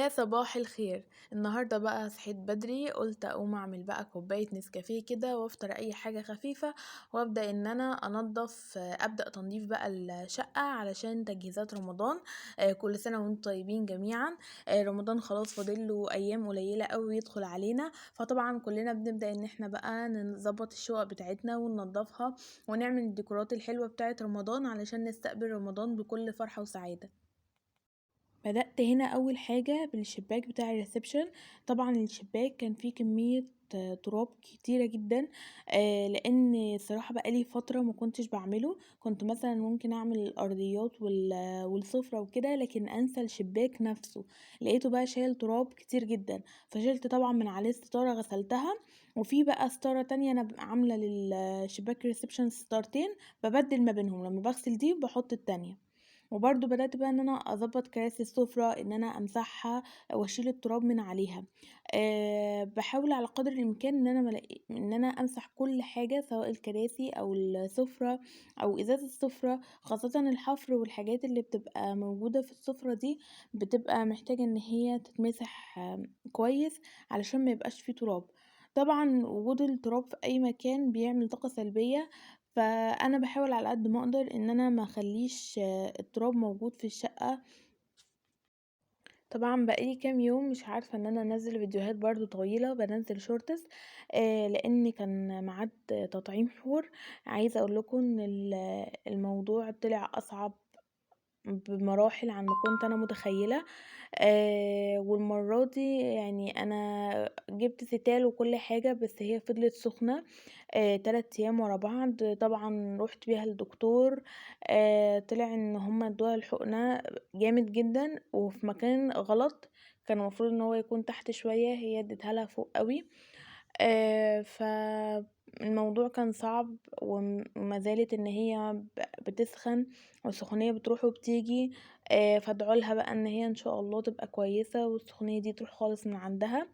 يا صباح الخير. النهارده بقى صحيت بدري، قلت اقوم اعمل بقى كوبايه نسكافيه كده وافطر اي حاجه خفيفه، وابدا ان انا انضف ابدا تنظيف بقى الشقه علشان تجهيزات رمضان. كل سنه وانتم طيبين جميعا. رمضان خلاص فاضل له ايام قليله قوي يدخل علينا، فطبعا كلنا بنبدا ان احنا بقى نظبط الشقق بتاعتنا وننضفها ونعمل الديكورات الحلوه بتاعه رمضان علشان نستقبل رمضان بكل فرحه وسعاده. بدأت هنا أول حاجة بالشباك بتاع الريسبشن. طبعا الشباك كان فيه كمية تراب كتيرة جدا. لأن صراحة بقالي فترة ما كنتش بعمله، كنت مثلا ممكن أعمل الأرضيات والسفرة وكده، لكن أنسى الشباك نفسه. لقيته بقى شايل تراب كتير جدا، فشلت طبعا من عليه ستارة غسلتها. وفي بقى ستارة تانية أنا عاملة للشباك الريسبشن ستارتين، ببدل ما بينهم لما بغسل دي بحط التانية. وبرضه بدأت بقى ان انا اظبط كراسي السفرة، ان انا امسحها واشيل التراب من عليها. بحاول على قدر الامكان ان انا ان انا امسح كل حاجة، سواء الكراسي او السفرة او ازاز السفرة، خاصة الحفر والحاجات اللي بتبقى موجودة في السفرة دي بتبقى محتاجة ان هي تتمسح كويس علشان ما يبقاش فيه تراب. طبعا وجود التراب في اي مكان بيعمل طاقة سلبية، فانا بحاول على قد ما اقدر ان انا ما اخليش التراب موجود في الشقة. طبعا بقالي كام يوم مش عارفة ان انا انزل فيديوهات برضو طويلة، بنزل شورتس لان كان ميعاد تطعيم حور. عايزة اقول لكم ان الموضوع طلع اصعب بمراحل عن ما كنت انا متخيلة. والمرة دي يعني انا جبت ستال وكل حاجة، بس هي فضلت سخنة 3 ايام ورا بعض. طبعا رحت بيها للدكتور، طلع ان هما ادوها الحقنة جامد جدا وفي مكان غلط. كان المفروض ان هو يكون تحت شوية، هي اديتها لها فوق قوي. فالموضوع كان صعب، وما زالت ان هي بتسخن، والسخونية بتروح وبتيجي. فادعوا لها بقى ان هي ان شاء الله تبقى كويسة والسخونية دي تروح خالص من عندها.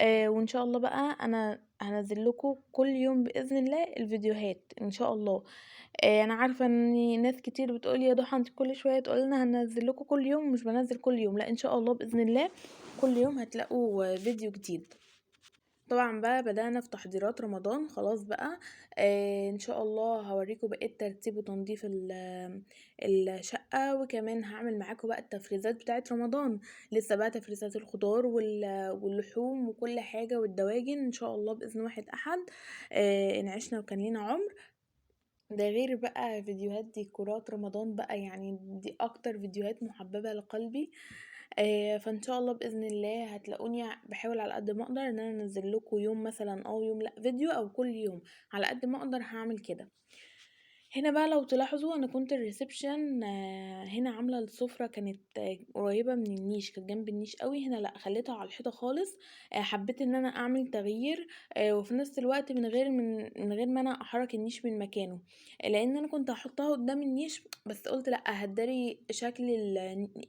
وان شاء الله بقى انا هنزل لكم كل يوم باذن الله الفيديوهات ان شاء الله. انا عارفه ان ناس كتير بتقول يا ضحى انت كل شويه تقول لنا هنزل لكم كل يوم، مش بنزل كل يوم، لا ان شاء الله باذن الله كل يوم هتلاقوا فيديو جديد. طبعا بقى بدأنا في تحضيرات رمضان خلاص بقى. ان شاء الله هوريكم بقية ترتيب وتنظيف الشقة، وكمان هعمل معاكم بقى التفريزات بتاعة رمضان. لسه بقى تفريزات الخضار واللحوم وكل حاجة والدواجن ان شاء الله بإذن واحد احد. ان عشنا وكان لينا عمر. ده غير بقى فيديوهات ديكورات رمضان بقى، يعني دي اكتر فيديوهات محببة لقلبي. فان شاء الله باذن الله هتلاقوني بحاول على قد ما اقدر ان انا انزل لكم يوم مثلا او يوم لا فيديو، او كل يوم على قد ما اقدر هعمل كده. هنا بقى لو تلاحظوا انا كنت الريسبشن هنا عامله السفره كانت قريبه من النيش، كانت جنب النيش قوي. هنا لا، خليتها على الحيطه خالص. حبيت ان انا اعمل تغيير، وفي نفس الوقت من غير ما انا احرك النيش من مكانه. لان انا كنت هحطها قدام النيش، بس قلت لا هتداري شكل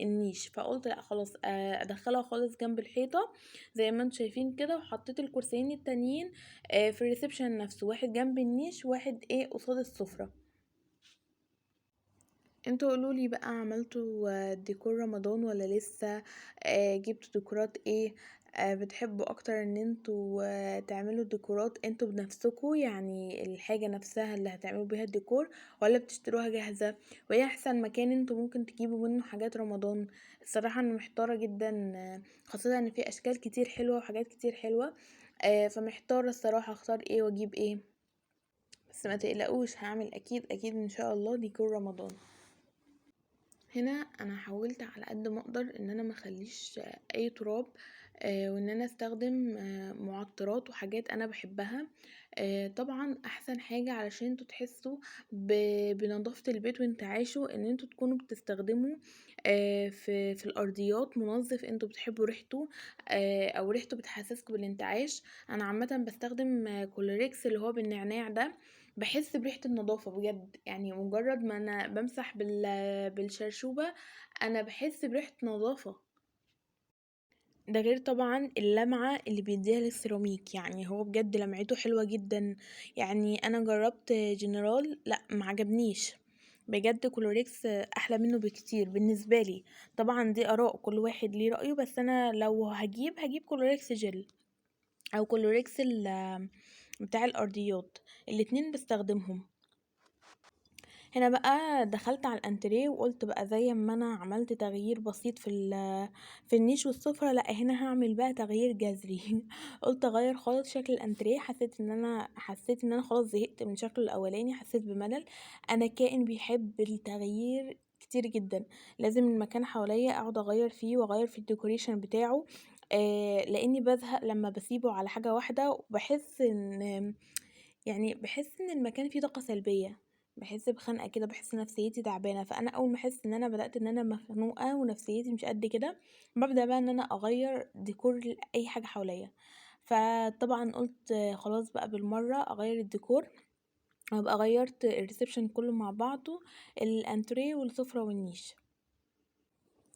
النيش، فقلت لا خلاص ادخلها خالص جنب الحيطه زي ما انتم شايفين كده. وحطيت الكرسيين التانيين في الريسبشن نفسه، واحد جنب النيش واحد قصاد السفره. انتوا قولولي بقى، عملتوا ديكور رمضان ولا لسه؟ جبتوا ديكورات ايه؟ بتحبوا اكتر ان انتوا تعملوا ديكورات انتوا بنفسكوا، يعني الحاجة نفسها اللي هتعملوا بيها الديكور، ولا بتشتروها جاهزة؟ وايه احسن مكان انتوا ممكن تجيبوا منه حاجات رمضان؟ الصراحة انا محتارة جدا، خاصة ان في اشكال كتير حلوة وحاجات كتير حلوة. فمحتارة الصراحة اختار ايه واجيب ايه. بس ما تقلقوش، هعمل اكيد اكيد ان شاء الله ديكور رمضان. هنا انا حاولت على قد ما اقدر ان انا ما اخليش اي تراب، وان انا استخدم معطرات وحاجات انا بحبها. طبعا احسن حاجة علشان انتوا تحسوا بنظافة البيت وانت عايشوا، ان انتوا تكونوا بتستخدموا في الارضيات منظف انتوا بتحبوا ريحته، او ريحته بتحسسكوا بالانتعاش. انا عامة بستخدم كولوريكس اللي هو بالنعناع ده، بحس بريحة النظافة بجد. يعني مجرد ما انا بمسح بالشرشوبة انا بحس بريحة نظافة. ده غير طبعا اللمعة اللي بيديها للسيراميك، يعني هو بجد لمعته حلوة جدا. يعني انا جربت جنرال، لا ما عجبنيش. بجد كولوريكس احلى منه بكتير بالنسبه لي. طبعا دي اراء، كل واحد ليه رايه، بس انا لو هجيب كولوريكس جل او كولوريكس بتاع الارضيات، الاتنين بستخدمهم. هنا بقى دخلت على الانتريه وقلت بقى زي ما انا عملت تغيير بسيط في النيش والسفرة، لا هنا هعمل بقى تغيير جذري. قلت اغير خالص شكل الانتريه. حسيت ان انا خلاص زهقت من شكله الاولاني، حسيت بملل. انا كائن بيحب التغيير كتير جدا، لازم المكان حواليا اقعد اغير فيه واغير في الديكوريشن بتاعه. لاني بزهق لما بسيبه على حاجة واحدة، وبحس ان يعني بحس ان المكان فيه طاقة سلبية، بحس بخنقة كده، بحس نفسيتي تعبانة. فانا اول ما احس ان انا بدأت ان انا مخنوقة ونفسيتي مش قد كده، ببدأ بقى ان انا اغير ديكور اي حاجة حواليا. فطبعا قلت خلاص بقى بالمرة اغير الديكور، وابقى غيرت الريسبشن كله مع بعضه، الانتريه والسفرة والنيش.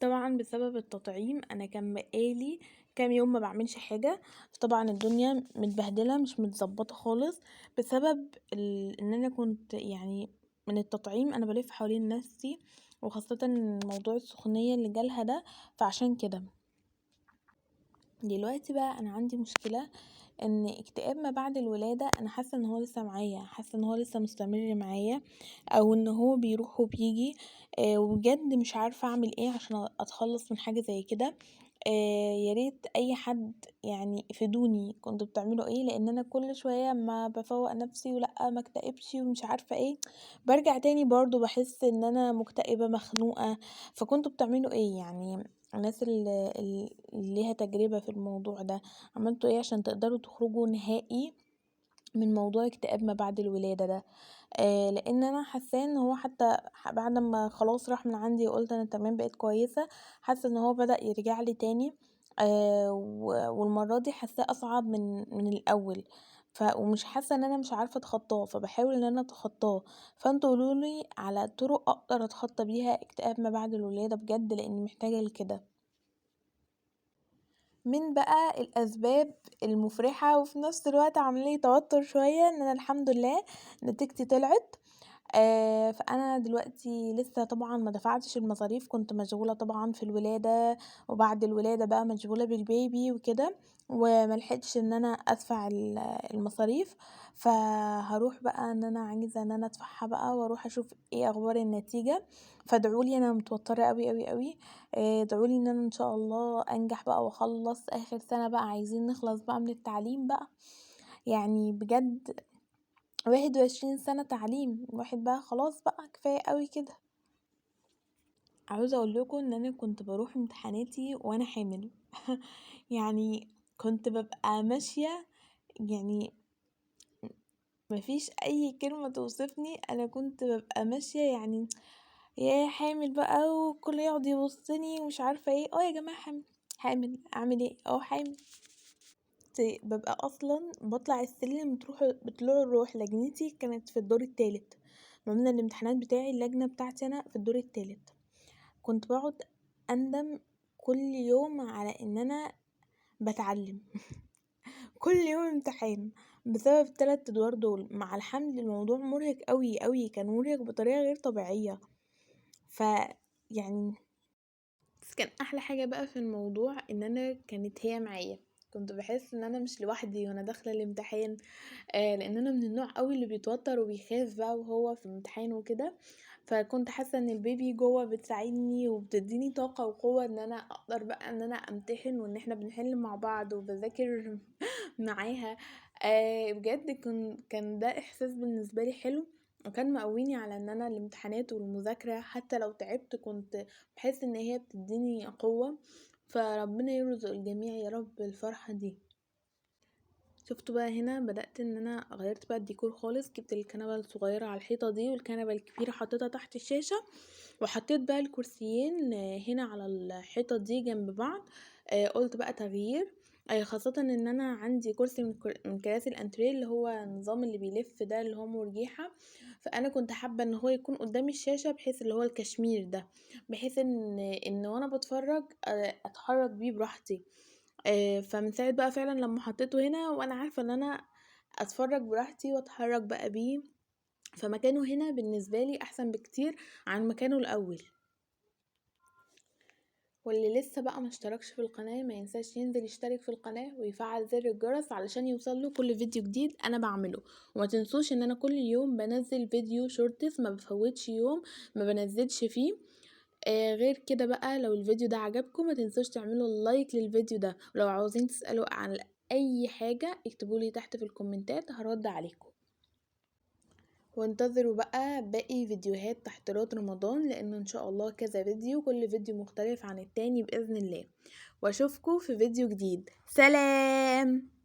طبعا بسبب التطعيم انا كان بقالي كام يوم ما بعملش حاجة. طبعا الدنيا متبهدلة مش متظبطة خالص، بسبب ان انا كنت يعني من التطعيم انا بلف حوالين نفسي، وخاصة موضوع السخونية اللي جالها ده. فعشان كده دلوقتي بقى انا عندي مشكلة، ان اكتئاب ما بعد الولادة انا حاسة ان هو لسه معايا، حاسة ان هو لسه مستمر معايا، او ان هو بيروح وبيجي. وبجد مش عارفة اعمل ايه عشان اتخلص من حاجة زي كده. يا ريت اي حد يعني يفيدوني، كنتوا بتعملوا ايه؟ لان انا كل شوية ما بفوق نفسي ولا ما اكتئبش ومش عارفة ايه، برجع تاني برضو بحس ان انا مكتئبة مخنوقة. فكنتوا بتعملوا ايه يعني؟ الناس اللي ليها تجربة في الموضوع ده، عملتوا ايه عشان تقدروا تخرجوا نهائي من موضوع اكتئاب ما بعد الولادة ده؟ لان انا حاسه ان هو حتى بعد ما خلاص راح من عندي وقلت انا تمام بقيت كويسه، حاسه ان هو بدأ يرجع لي تاني. والمره دي حاساه اصعب من الاول. ومش حاسه ان انا مش عارفه اتخطاه، فبحاول ان انا اتخطاه. فانتوا قولولي على طرق اقدر اتخطى بيها اكتئاب ما بعد الولاده بجد، لاني محتاجه لكده. من بقى الأسباب المفرحة وفي نفس الوقت عاملة توتر شوية، ان انا الحمد لله نتيجتي طلعت. فانا دلوقتي لسه طبعا ما دفعتش المصاريف، كنت مشغولة طبعا في الولادة، وبعد الولادة بقى مشغولة بالبيبي وكده، وملحقتش ان انا ادفع المصاريف. فهروح بقى ان انا عايزة ان انا ادفعها بقى، واروح اشوف ايه اخبار النتيجة. فادعولي، انا متوترة قوي قوي قوي. ادعولي ان انا ان شاء الله انجح بقى واخلص اخر سنة بقى، عايزين نخلص بقى من التعليم بقى. يعني بجد 21 سنة تعليم، الواحد بقى خلاص بقى كفاية قوي كده. عاوزة اقول لكم ان انا كنت بروح امتحاناتي وانا حامل. يعني كنت ببقى ماشية، يعني مفيش اي كلمة توصفني، انا كنت ببقى ماشية يعني يا حامل بقى، وكل يقعد يبصني ومش عارفة ايه. اه يا جماعة حامل، حامل اعمل ايه؟ اه حامل. ببقى اصلا بطلع السلم، بطلوع الروح لجنتي كانت في الدور الثالث، من الامتحانات بتاعي اللجنة بتاعتي انا في الدور الثالث. كنت بقعد اندم كل يوم على ان انا بتعلم. كل يوم امتحان بسبب الثلاث ادوار دول مع الحمل. الموضوع مرهق قوي قوي، كان مرهق بطريقة غير طبيعية. ف يعني بس كان احلى حاجة بقى في الموضوع ان انا كانت هي معايا، كنت بحس ان انا مش لوحدي وانا داخله الامتحان. لان انا من النوع قوي اللي بيتوتر وبيخاف بقى وهو في الامتحان وكده. فكنت حاسه ان البيبي جوه بتساعدني وبتديني طاقه وقوه ان انا اقدر بقى ان انا امتحن، وان احنا بنحل مع بعض وبذاكر معاها. بجد كان ده احساس بالنسبه لي حلو، وكان مقويني على ان انا الامتحانات والمذاكره حتى لو تعبت كنت بحس ان هي بتديني قوه. فربنا يرزق الجميع يا رب الفرحه دي. شفتوا بقى هنا بدأت ان انا غيرت بقى الديكور خالص، جبت الكنبة الصغيرة على الحيطة دي، والكنبة الكبيرة حطيتها تحت الشاشة، وحطيت بقى الكرسيين هنا على الحيطة دي جنب بعض. قلت بقى تغيير، خاصة ان انا عندي كرسي من كراسي الانتريه اللي هو النظام اللي بيلف ده اللي هو مرجيحة. فانا كنت حابة ان هو يكون قدام الشاشة، بحيث اللي هو الكشمير ده، بحيث ان وانا بتفرج اتحرك بيه براحتي. فمن ساعة بقى فعلا لما حطيته هنا وانا عارفة ان انا اتفرج براحتي واتحرك بقى بيه. فمكانه هنا بالنسبة لي احسن بكتير عن مكانه الاول. واللي لسه بقى ما اشتركش في القناة ما ينساش ينزل يشترك في القناة ويفعل زر الجرس علشان يوصله كل فيديو جديد انا بعمله. وما تنسوش ان انا كل يوم بنزل فيديو شورتس، ما بفوتش يوم ما بنزلش فيه. غير كده بقى لو الفيديو ده عجبكم ما تنسوش تعملوا لايك للفيديو ده، ولو عاوزين تسألوا عن اي حاجة اكتبولي تحت في الكومنتات هرد عليكم. وانتظروا بقى باقي فيديوهات تحضيرات رمضان، لان ان شاء الله كذا فيديو، كل فيديو مختلف عن التاني بإذن الله. واشوفكم في فيديو جديد. سلام.